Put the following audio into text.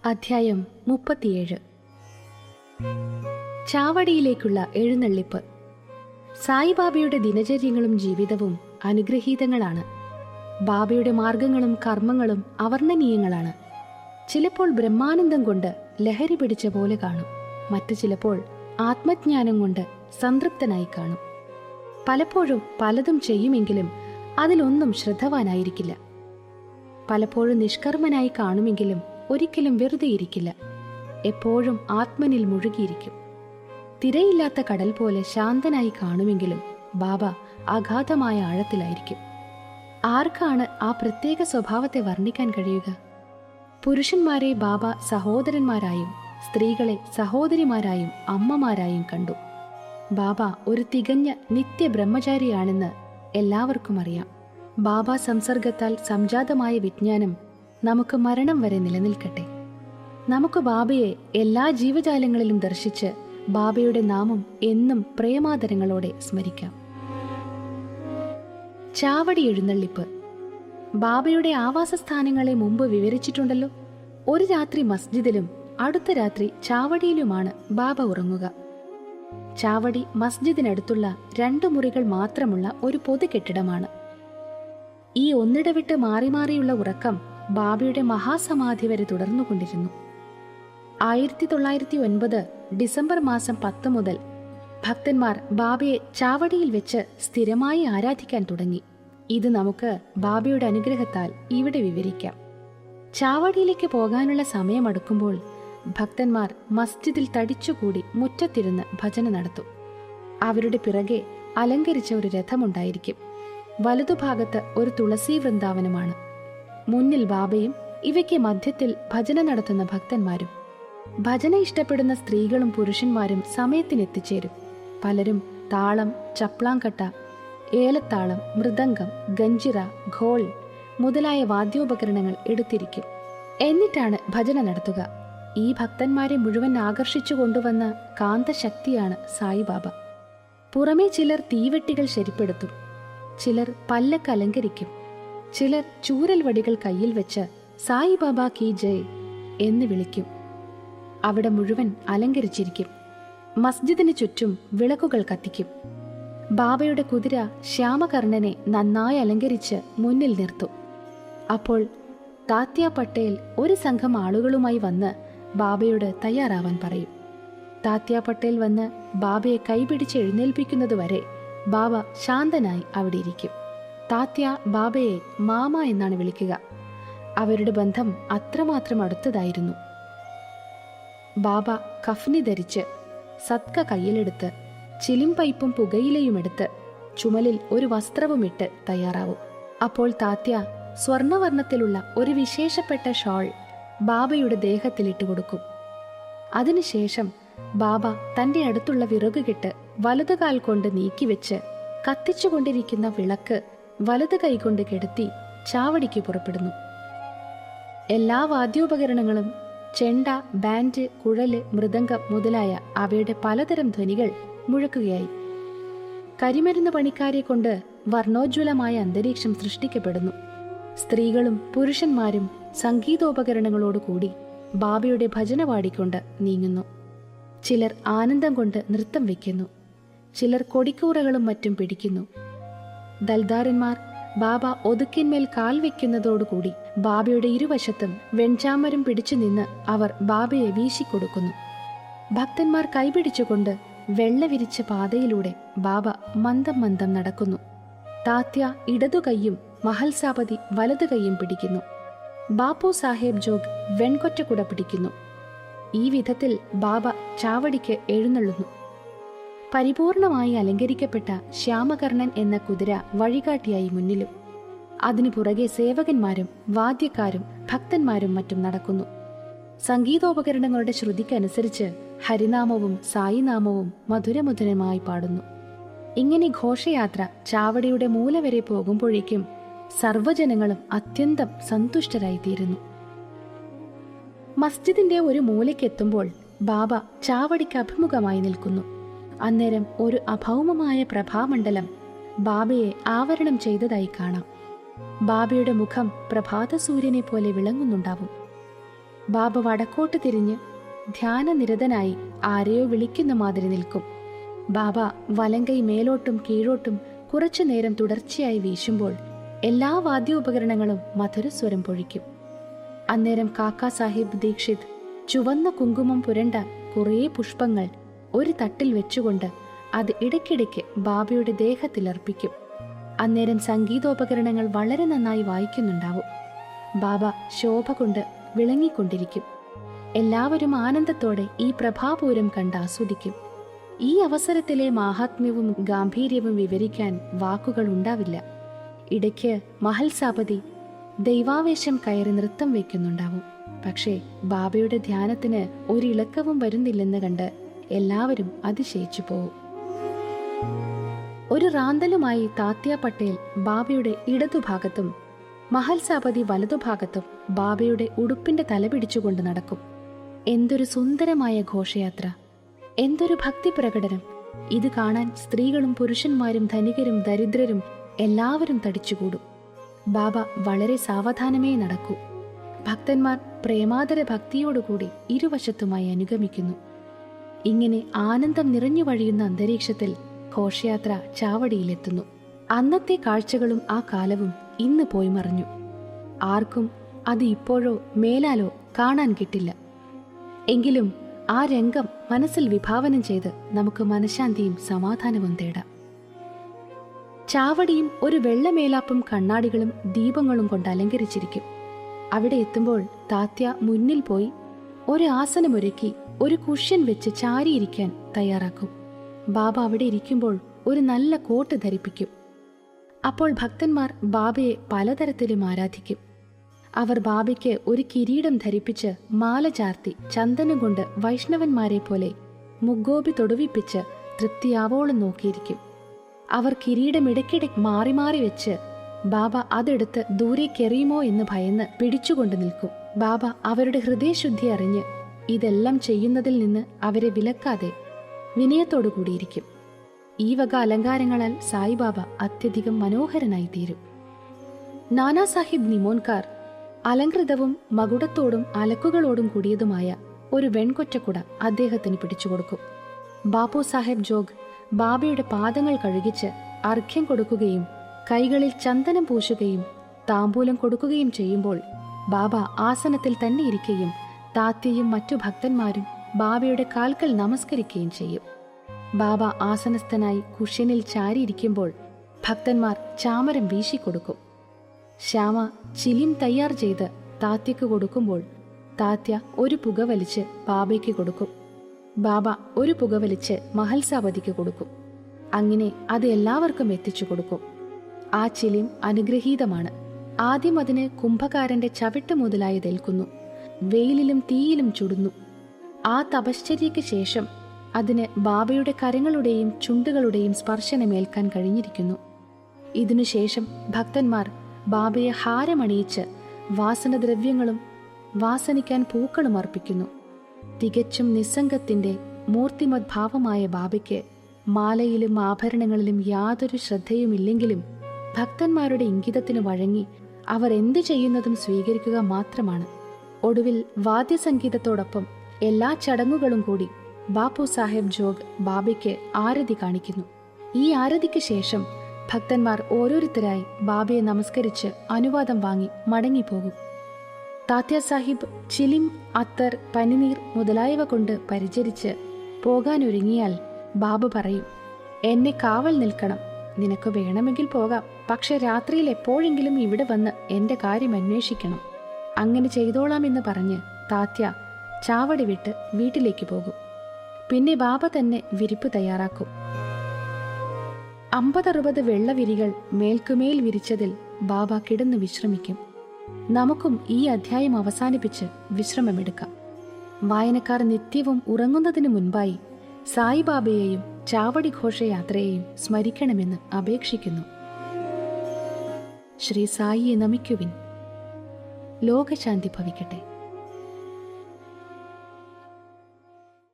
അധ്യായം 37. ചാവടിയിലേക്കുള്ള എഴുന്നള്ളിപ്പ്. സായിബാബയുടെ ദിനചര്യങ്ങളും ജീവിതവും അനുഗ്രഹീതങ്ങളാണ്. ബാബയുടെ മാർഗങ്ങളും കർമ്മങ്ങളും അവർണ്ണനീയങ്ങളാണ്. ചിലപ്പോൾ ബ്രഹ്മാനന്ദം കൊണ്ട് ലഹരി പിടിച്ച പോലെ കാണും, മറ്റു ചിലപ്പോൾ ആത്മജ്ഞാനം കൊണ്ട് സംതൃപ്തനായി കാണും. പലപ്പോഴും പലതും ചെയ്യുമെങ്കിലും അതിലൊന്നും ശ്രദ്ധവാനായിരിക്കില്ല. പലപ്പോഴും നിഷ്കർമ്മനായി കാണുമെങ്കിലും ഒരിക്കലും വെറുതെ ഇരിക്കില്ല. എപ്പോഴും ആത്മനിൽ മുഴുകിയിരിക്കും. തിരയില്ലാത്ത കടൽ പോലെ ശാന്തനായി കാണുമെങ്കിലും ബാബ അഗാധമായ ആഴത്തിലായിരിക്കും. ആർക്കാണ് ആ പ്രത്യേക സ്വഭാവത്തെ വർണ്ണിക്കാൻ കഴിയുക? പുരുഷന്മാരെ ബാബ സഹോദരന്മാരായും സ്ത്രീകളെ സഹോദരിമാരായും അമ്മമാരായും കണ്ടു. ബാബ ഒരു തികഞ്ഞ നിത്യബ്രഹ്മചാരിയാണെന്ന് എല്ലാവർക്കും അറിയാം. ബാബ സംസർഗത്താൽ സംജാതമായ വിജ്ഞാനം നമുക്ക് മരണം വരെ നിലനിൽക്കട്ടെ. നമുക്ക് ബാബയെ എല്ലാ ജീവജാലങ്ങളിലും ദർശിച്ച് ബാബയുടെ നാമം എന്നും പ്രേമാദരങ്ങളോടെ സ്മരിക്കാം. ചാവടി എഴുന്നള്ളിപ്പ്. ബാബയുടെ ആവാസസ്ഥാനങ്ങളെ മുമ്പ് വിവരിച്ചിട്ടുണ്ടല്ലോ. ഒരു രാത്രി മസ്ജിദിലും അടുത്ത രാത്രി ചാവടിയിലുമാണ് ബാബ ഉറങ്ങുക. ചാവടി മസ്ജിദിനടുത്തുള്ള 2 മുറികൾ മാത്രമുള്ള ഒരു പൊതു കെട്ടിടമാണ്. ഈ ഒന്നിടവിട്ട് മാറി മാറിയുള്ള ഉറക്കം ബാബയുടെ മഹാസമാധി വരെ തുടർന്നുകൊണ്ടിരുന്നു. 1909 ഡിസംബർ മാസം 10 മുതൽ ഭക്തന്മാർ ബാബയെ ചാവടിയിൽ വെച്ച് സ്ഥിരമായി ആരാധിക്കാൻ തുടങ്ങി. ഇത് നമുക്ക് ബാബയുടെ അനുഗ്രഹത്താൽ ഇവിടെ വിവരിക്കാം. ചാവടിയിലേക്ക് പോകാനുള്ള സമയമടുക്കുമ്പോൾ ഭക്തന്മാർ മസ്ജിദിൽ തടിച്ചുകൂടി മുറ്റത്തിരുന്ന് ഭജന നടത്തും. അവരുടെ പിറകെ അലങ്കരിച്ച ഒരു രഥമുണ്ടായിരിക്കും. വലതുഭാഗത്ത് ഒരു തുളസി വൃന്ദാവനമാണ്. മുന്നിൽ ബാബയും ഇവയ്ക്ക് മധ്യത്തിൽ ഭജന നടത്തുന്ന ഭക്തന്മാരും. ഭജന ഇഷ്ടപ്പെടുന്ന സ്ത്രീകളും പുരുഷന്മാരും സമയത്തിനെത്തിച്ചേരും. പലരും താളം, ചപ്ലാങ്കട്ട, ഏലത്താളം, മൃദംഗം, ഗഞ്ചിറ, ഘോൾ മുതലായ വാദ്യോപകരണങ്ങൾ എടുത്തിരിക്കും. എന്നിട്ടാണ് ഭജന നടത്തുക. ഈ ഭക്തന്മാരെ മുഴുവൻ ആകർഷിച്ചു കൊണ്ടുവന്ന കാന്തശക്തിയാണ് സായിബാബ. പുറമേ ചിലർ തീവെട്ടികൾ ശരിപ്പെടുത്തും, ചിലർ പല്ലക്ക് അലങ്കരിക്കും, ചിലർ ചൂരൽ വടികൾ കയ്യിൽ വെച്ച് സായിബാബ കി ജയ് എന്ന് വിളിക്കും. അവിടെ മുഴുവൻ അലങ്കരിച്ചിരിക്കും. മസ്ജിദിന് ചുറ്റും വിളക്കുകൾ കത്തിക്കും. ബാബയുടെ കുതിര ശ്യാമകർണനെ നന്നായി അലങ്കരിച്ച് മുന്നിൽ നിർത്തും. അപ്പോൾ താത്യ പട്ടേൽ ഒരു സംഘം ആളുകളുമായി വന്ന് ബാബയോട് തയ്യാറാവാൻ പറയും. താത്യ പട്ടേൽ വന്ന് ബാബയെ കൈപിടിച്ച് എഴുന്നേൽപ്പിക്കുന്നതുവരെ ബാബ ശാന്തനായി അവിടെ ഇരിക്കും. താത്യ ബാബയെ മാമ എന്നാണ് വിളിക്കുക. അവരുടെ ബന്ധം അത്രമാത്രം അടുത്തതായിരുന്നു. ബാബ കഫ്നി ധരിച്ച് സത്ക കയ്യിലെടുത്ത് ചിലിം പൈപ്പും പുകയിലയുമെടുത്ത് ചുമലിൽ ഒരു വസ്ത്രവുമിട്ട് തയ്യാറാവും. അപ്പോൾ താത്യ സ്വർണവർണ്ണത്തിലുള്ള ഒരു വിശേഷപ്പെട്ട ഷാൾ ബാബയുടെ ദേഹത്തിലിട്ട് കൊടുക്കും. അതിനുശേഷം ബാബ തന്റെ അടുത്തുള്ള വിറകുകെട്ട് വലതുകാൽ കൊണ്ട് നീക്കിവെച്ച് കത്തിച്ചുകൊണ്ടിരിക്കുന്ന വിളക്ക് വലത് കൈകൊണ്ട് കെടുത്തി ചാവടിക്ക് പുറപ്പെടുന്നു. എല്ലാ വാദ്യോപകരണങ്ങളും ചെണ്ട, ബാൻഡ്, കുഴല്, മൃദംഗം മുതലായ അവയുടെ പലതരം ധ്വനികൾ മുഴക്കുകയായി. കരിമരുന്ന് പണിക്കാരെ കൊണ്ട് വർണ്ണോജ്വലമായ അന്തരീക്ഷം സൃഷ്ടിക്കപ്പെടുന്നു. സ്ത്രീകളും പുരുഷന്മാരും സംഗീതോപകരണങ്ങളോടുകൂടി ബാബയുടെ ഭജന പാടിക്കൊണ്ട് നീങ്ങുന്നു. ചിലർ ആനന്ദം കൊണ്ട് നൃത്തം വയ്ക്കുന്നു, ചിലർ കൊടിക്കൂറകളും മറ്റും പിടിക്കുന്നു. ദൽദാരന്മാർ ബാബ ഒതുക്കിന്മേൽ കാൽ വയ്ക്കുന്നതോടുകൂടി ബാബയുടെ ഇരുവശത്തും വെൺചാമരം പിടിച്ചു നിന്ന് അവർ ബാബയെ വീശിക്കൊടുക്കുന്നു. ഭക്തന്മാർ കൈപിടിച്ചുകൊണ്ട് വെള്ള വിരിച്ച പാതയിലൂടെ ബാബ മന്ദം മന്ദം നടക്കുന്നു. താത്യ ഇടതു കൈയും മഹൽസാപതി വലതു കൈയും പിടിക്കുന്നു. ബാപ്പു സാഹേബ് ജോഗ് വെൺകൊറ്റക്കുട പിടിക്കുന്നു. ഈ വിധത്തിൽ ബാബ ചാവടിക്ക് എഴുന്നള്ളുന്നു. പരിപൂർണമായി അലങ്കരിക്കപ്പെട്ട ശ്യാമകർണൻ എന്ന കുതിര വഴികാട്ടിയായി മുന്നിലും. അതിനു പുറകെ സേവകന്മാരും വാദ്യക്കാരും ഭക്തന്മാരും മറ്റും നടക്കുന്നു. സംഗീതോപകരണങ്ങളുടെ ശ്രുതിക്കനുസരിച്ച് ഹരിനാമവും സായിനാമവും മധുരമധുരമായി പാടുന്നു. ഇങ്ങനെ ഘോഷയാത്ര ചാവടിയുടെ മൂല വരെ പോകുമ്പോഴേക്കും സർവ്വജനങ്ങളും അത്യന്തം സന്തുഷ്ടരായിത്തീരുന്നു. മസ്ജിദിന്റെ ഒരു മൂലയ്ക്കെത്തുമ്പോൾ ബാബ ചാവടിക്ക് അഭിമുഖമായി നിൽക്കുന്നു. അന്നേരം ഒരു അഭൗമമായ പ്രഭാമണ്ഡലം ബാബയെ ആവരണം ചെയ്തതായി കാണാം. ബാബയുടെ മുഖം പ്രഭാതസൂര്യനെ പോലെ വിളങ്ങുന്നുണ്ടാവും. ബാബ വടക്കോട്ട് തിരിഞ്ഞ് ധ്യാനനിരതനായി ആരെയോ വിളിക്കുന്ന മാതിരി നിൽക്കും. ബാബ വലങ്കൈ മേലോട്ടും കീഴോട്ടും കുറച്ചു നേരം തുടർച്ചയായി വീശുമ്പോൾ എല്ലാ വാദ്യോപകരണങ്ങളും മധുരസ്വരം പൊഴിക്കും. അന്നേരം കാക്കാ സാഹിബ് ദീക്ഷിത് ചുവന്ന കുങ്കുമം പുരണ്ട കുറേ പുഷ്പങ്ങൾ ഒരു തട്ടിൽ വെച്ചുകൊണ്ട് അത് ഇടയ്ക്കിടയ്ക്ക് ബാബയുടെ ദേഹത്തിലർപ്പിക്കും. അന്നേരം സംഗീതോപകരണങ്ങൾ വളരെ നന്നായി വായിക്കുന്നുണ്ടാവും. ബാബ ശോഭ കൊണ്ട് വിളങ്ങിക്കൊണ്ടിരിക്കും. എല്ലാവരും ആനന്ദത്തോടെ ഈ പ്രഭാപൂരം കണ്ട് ആസ്വദിക്കും. ഈ അവസരത്തിലെ മാഹാത്മ്യവും ഗാംഭീര്യവും വിവരിക്കാൻ വാക്കുകൾ ഉണ്ടാവില്ല. ഇടയ്ക്ക് മഹൽസാപതി ദൈവാവേശം കയറി നൃത്തം വയ്ക്കുന്നുണ്ടാവും. പക്ഷേ ബാബയുടെ ധ്യാനത്തിന് ഒരിളക്കവും വരുന്നില്ലെന്ന് കണ്ട് എല്ലാവരും അതിശയിച്ചു പോവും. ഒരു റാന്തലുമായി താത്യ പട്ടേൽ ബാബയുടെ ഇടതുഭാഗത്തും മഹൽസാപതി വലതുഭാഗത്തും ബാബയുടെ ഉടുപ്പിന്റെ തല പിടിച്ചുകൊണ്ട് നടക്കും. എന്തൊരു സുന്ദരമായ ഘോഷയാത്ര, എന്തൊരു ഭക്തി പ്രകടനം! ഇത് കാണാൻ സ്ത്രീകളും പുരുഷന്മാരും ധനികരും ദരിദ്രരും എല്ലാവരും തടിച്ചുകൂടും. ബാബ വളരെ സാവധാനമേ നടക്കൂ. ഭക്തന്മാർ പ്രേമാദര ഭക്തിയോടുകൂടി ഇരുവശത്തുമായി അനുഗമിക്കുന്നു. ഇങ്ങനെ ആനന്ദം നിറഞ്ഞു വഴിയുന്ന അന്തരീക്ഷത്തിൽ ഘോഷയാത്ര ചാവടിയിലെത്തുന്നു. അന്നത്തെ കാഴ്ചകളും ആ കാലവും ഇന്ന് പോയി മറഞ്ഞു. ആർക്കും അത് ഇപ്പോഴോ മേലാലോ കാണാൻ കിട്ടില്ല. എങ്കിലും ആ രംഗം മനസ്സിൽ വിഭാവനം ചെയ്ത് നമുക്ക് മനഃശാന്തിയും സമാധാനവും തേടാം. ചാവടിയും ഒരു വെള്ളമേലാപ്പും കണ്ണാടികളും ദീപങ്ങളും കൊണ്ട് അലങ്കരിച്ചിരിക്കും. അവിടെ എത്തുമ്പോൾ താത്യ മുന്നിൽ പോയി ഒരു ആസനമൊരുക്കി ഒരു കുഷ്യൻ വെച്ച് ചാരിയിരിക്കാൻ തയ്യാറാക്കും. ബാബ അവിടെ ഇരിക്കുമ്പോൾ ഒരു നല്ല കോട്ട് ധരിപ്പിക്കും. അപ്പോൾ ഭക്തന്മാർ ബാബയെ പലതരത്തിലും ആരാധിക്കും. അവർ ബാബയ്ക്ക് ഒരു കിരീടം ധരിപ്പിച്ച് മാല ചാർത്തി ചന്ദനം കൊണ്ട് വൈഷ്ണവന്മാരെ പോലെ മുഗ്ഗോപി തൊടുവിപ്പിച്ച് തൃപ്തിയാവോളം നോക്കിയിരിക്കും. അവർ കിരീടം ഇടയ്ക്കിടെ മാറി മാറി വെച്ച് ബാബ അതെടുത്ത് ദൂരേക്കെറിയുമോ എന്ന് ഭയന്ന് പിടിച്ചുകൊണ്ട് നിൽക്കും. ബാബ അവരുടെ ഹൃദയശുദ്ധി അറിഞ്ഞ് ഇതെല്ലാം ചെയ്യുന്നതിൽ നിന്ന് അവരെ വിലക്കാതെ വിനയത്തോടു കൂടിയിരിക്കും. ഈ വക അലങ്കാരങ്ങളാൽ സായിബാബ അത്യധികം മനോഹരനായി തീരും. നാനാ സാഹിബ് നിമോൻകാർ അലങ്കൃതവും മകുടത്തോടും അലക്കുകളോടും കൂടിയതുമായ ഒരു വെൺകൊറ്റക്കുട അദ്ദേഹത്തിന് പിടിച്ചുകൊടുക്കും. ബാപ്പു സാഹേബ് ജോഗ് ബാബയുടെ പാദങ്ങൾ കഴുകിച്ച് അർഘ്യം കൊടുക്കുകയും കൈകളിൽ ചന്ദനം പൂശുകയും താമ്പൂലം കൊടുക്കുകയും ചെയ്യുമ്പോൾ ബാബ ആസനത്തിൽ തന്നെ ഇരിക്കുകയും താത്യയും മറ്റു ഭക്തന്മാരും ബാബയുടെ കാൽക്കൽ നമസ്കരിക്കുകയും ചെയ്യും. ബാബ ആസനസ്ഥനായി കുഷ്യനിൽ ചാരിയിരിക്കുമ്പോൾ ഭക്തന്മാർ ചാമരം വീശിക്കൊടുക്കും. ശ്യാമ ചിലിം തയ്യാർ ചെയ്ത് താത്യക്ക് കൊടുക്കുമ്പോൾ താത്യ ഒരു പുക വലിച്ച് ബാബയ്ക്ക് കൊടുക്കും. ബാബ ഒരു പുക വലിച്ച് മഹൽസാപതിക്ക് കൊടുക്കും. അങ്ങനെ അത് എല്ലാവർക്കും എത്തിച്ചു കൊടുക്കും. ആ ചിലിം അനുഗ്രഹീതമാണ്. ആദ്യം അതിന് കുംഭകാരന്റെ ചവിട്ട് മുതലായതേൽക്കുന്നു. വെയിലിലും തീയിലും ചുടുന്നു. ആ തപശ്ചര്യയ്ക്ക് ശേഷം അതിന് ബാബയുടെ കരങ്ങളുടെയും ചുണ്ടുകളുടെയും സ്പർശനമേൽക്കാൻ കഴിഞ്ഞിരിക്കുന്നു. ഇതിനുശേഷം ഭക്തന്മാർ ബാബയെ ഹാരമണിയിച്ച് വാസനദ്രവ്യങ്ങളും വാസനിക്കാൻ പൂക്കളും അർപ്പിക്കുന്നു. തികച്ചും നിസ്സംഗത്തിന്റെ മൂർത്തിമത് ഭാവമായ ബാബയ്ക്ക് മാലയിലും ആഭരണങ്ങളിലും യാതൊരു ശ്രദ്ധയുമില്ലെങ്കിലും ഭക്തന്മാരുടെ ഇംഗിതത്തിനു വഴങ്ങി അവർ എന്തു ചെയ്യുന്നതും സ്വീകരിക്കുക മാത്രമാണ്. ഒടുവിൽ വാദ്യസംഗീതത്തോടൊപ്പം എല്ലാ ചടങ്ങുകളും കൂടി ബാപ്പു സാഹേബ് ജോഗ് ബാബയ്ക്ക് ആരതി കാണിക്കുന്നു. ഈ ആരതിക്ക് ശേഷം ഭക്തന്മാർ ഓരോരുത്തരായി ബാബയെ നമസ്കരിച്ച് അനുവാദം വാങ്ങി മടങ്ങിപ്പോകും. താത്യ സാഹിബ് ചിലിം, അത്തർ, പനിനീർ മുതലായവ കൊണ്ട് പരിചരിച്ച് പോകാനൊരുങ്ങിയാൽ ബാബ പറയും, എന്നെ കാവൽ നിൽക്കണം, നിനക്ക് വേണമെങ്കിൽ പോകാം, പക്ഷെ രാത്രിയിൽ എപ്പോഴെങ്കിലും ഇവിടെ വന്ന് എന്റെ കാര്യം അന്വേഷിക്കണം. അങ്ങനെ ചെയ്തോളാമെന്ന് പറഞ്ഞ് താത്യ ചാവടി വിട്ട് വീട്ടിലേക്ക് പോകും. പിന്നെ ബാബ തന്നെ വിരിപ്പ് തയ്യാറാക്കും. 50-60 വെള്ളവിരികൾ മേൽക്കുമേൽ വിരിച്ചതിൽ ബാബ കിടന്ന് വിശ്രമിക്കും. നമുക്കും ഈ അധ്യായം അവസാനിപ്പിച്ച് വിശ്രമമെടുക്കാം. വായനക്കാർ നിത്യവും ഉറങ്ങുന്നതിനു മുൻപായി സായിബാബയെയും ചാവടി ഘോഷയാത്രയെയും സ്മരിക്കണമെന്ന് അപേക്ഷിക്കുന്നു. ശ്രീ സായിയെ നമിക്കുവിൻ. ലോകശാന്തി ഭവിക്കട്ടെ.